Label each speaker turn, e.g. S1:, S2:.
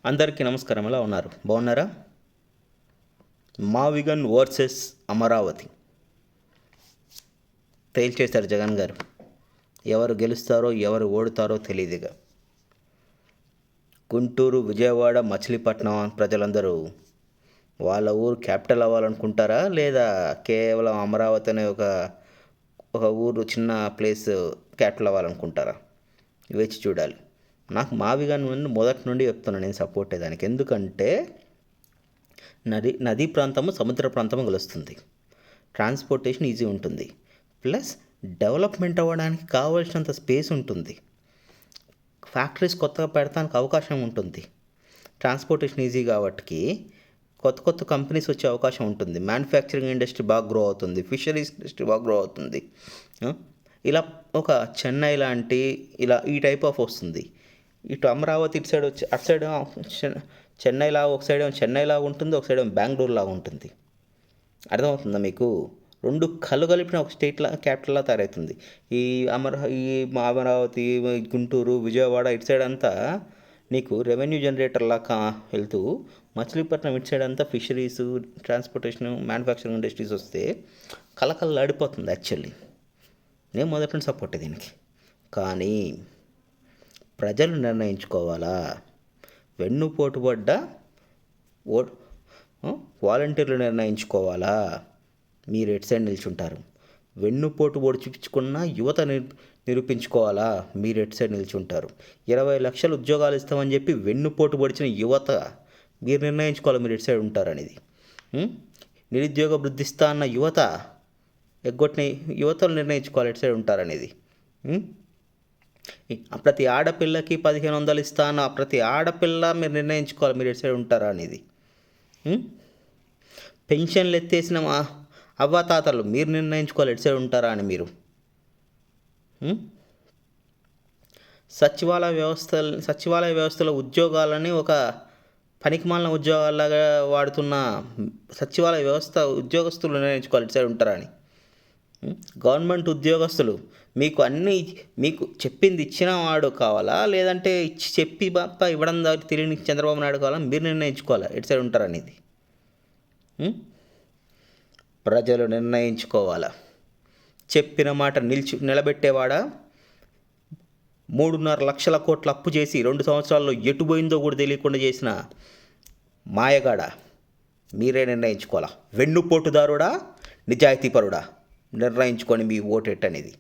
S1: అందరికీ నమస్కారం. ఎలా ఉన్నారు? బాగున్నారా? మావిగన్ వర్సెస్ అమరావతి తేల్చేశారు జగన్ గారు. ఎవరు గెలుస్తారో ఎవరు ఓడుతారో తెలియదుగా. గుంటూరు, విజయవాడ, మచిలీపట్నం ప్రజలందరూ వాళ్ళ ఊరు క్యాపిటల్ అవ్వాలనుకుంటారా, లేదా కేవలం అమరావతి అనే ఒక ఒక ఊరు చిన్న ప్లేస్ క్యాపిటల్ అవ్వాలనుకుంటారా? వేచి చూడాలి. నాకు మావిగన్ మొదటి నుండి చెప్తున్నాను, నేను సపోర్ట్ దానికి. ఎందుకంటే నదీ ప్రాంతము సముద్ర ప్రాంతము కలుస్తుంది, ట్రాన్స్పోర్టేషన్ ఈజీ ఉంటుంది, ప్లస్ డెవలప్మెంట్ అవ్వడానికి కావాల్సినంత స్పేస్ ఉంటుంది, ఫ్యాక్టరీస్ కొత్తగా పెడతానికి అవకాశం ఉంటుంది, ట్రాన్స్పోర్టేషన్ ఈజీ కాబట్టి కొత్త కొత్త కంపెనీస్ వచ్చే అవకాశం ఉంటుంది, మ్యానుఫ్యాక్చరింగ్ ఇండస్ట్రీ బాగా గ్రో అవుతుంది, ఫిషరీస్ ఇండస్ట్రీ బాగా గ్రో అవుతుంది. ఇలా ఒక చెన్నై లాంటి ఇలా ఈ టైప్ ఆఫ్ వస్తుంది. ఇటు అమరావతి ఇటు సైడ్ వచ్చి అటు సైడ్ చెన్నై లాగా, ఒక సైడ్ ఏమో చెన్నై లాగా ఉంటుంది, ఒక సైడ్ ఏమో బెంగళూరు లాగా ఉంటుంది. అర్థమవుతుందా మీకు? రెండు కళ్ళు కలిపిన ఒక స్టేట్ క్యాపిటల్లా తయారవుతుంది. ఈ అమరావతి, గుంటూరు, విజయవాడ ఇటు సైడ్ అంతా నీకు రెవెన్యూ జనరేటర్లా వెళ్తూ, మచిలీపట్నం ఇటు సైడ్ అంతా ఫిషరీస్, ట్రాన్స్పోర్టేషన్, మ్యానుఫ్యాక్చరింగ్ ఇండస్ట్రీస్ వస్తే కళకళలాడిపోతుంది. యాక్చువల్లీ నేను మొదటి నుండి సపోర్ట్ దీనికి. కానీ ప్రజలు నిర్ణయించుకోవాలా. వెన్నుపోటు పడ్డ వాలంటీర్లు నిర్ణయించుకోవాలా మీరు ఎటు సైడ్ నిల్చుంటారు. వెన్నుపోటు పొడి చూపించుకున్న యువత నిరూపించుకోవాలా మీరు ఎటు సైడ్ నిల్చుంటారు. 20 లక్షల ఉద్యోగాలు ఇస్తామని చెప్పి వెన్నుపోటు పొడిచిన యువత మీరు నిర్ణయించుకోవాలి మీరు ఎటు సైడ్ ఉంటారనేది. నిరుద్యోగ వృద్ధిస్తా అన్న యువత ఎగ్గొట్టిన యువతలు నిర్ణయించుకోవాలి ఎటు సైడ్ ఉంటారనేది. ప్రతి ఆడపిల్లకి 1500 ఇస్తా అన్న ప్రతి ఆడపిల్ల మీరు నిర్ణయించుకోవాలి మీరు ఎటు సైడ్ ఉంటారా అనేది. పెన్షన్లు ఎత్తేసిన మా అవ్వాతాతలు మీరు నిర్ణయించుకోవాలి ఎటు సైడ్ ఉంటారా అని మీరు. సచివాలయ వ్యవస్థలో ఉద్యోగాలని ఒక పనికిమాలిన ఉద్యోగాల్లాగా వాడుతున్న సచివాలయ వ్యవస్థ ఉద్యోగస్తులు నిర్ణయించుకోవాలి ఎటు సైడ్ ఉంటారా అని. గవర్నమెంట్ ఉద్యోగస్తులు మీకు చెప్పింది ఇచ్చిన వాడు కావాలా, లేదంటే చెప్పి బాప్ప ఇవ్వడం దాకా తెలియని చంద్రబాబు నాయుడు కావాలా, మీరు నిర్ణయించుకోవాలా ఎటు సైడ్ ఉంటారనేది. ప్రజలు నిర్ణయించుకోవాలా. చెప్పిన మాట నిలబెట్టేవాడా, 3.5 లక్షల కోట్ల అప్పు చేసి 2 సంవత్సరాల్లో ఎటు పోయిందో కూడా తెలియకుండా చేసిన మాయగాడ, మీరే నిర్ణయించుకోవాలా. వెన్నుపోటుదారుడా, నిజాయితీపరుడా, నిర్ణయించుకొని మీ ఓటు ఎట్టనేది.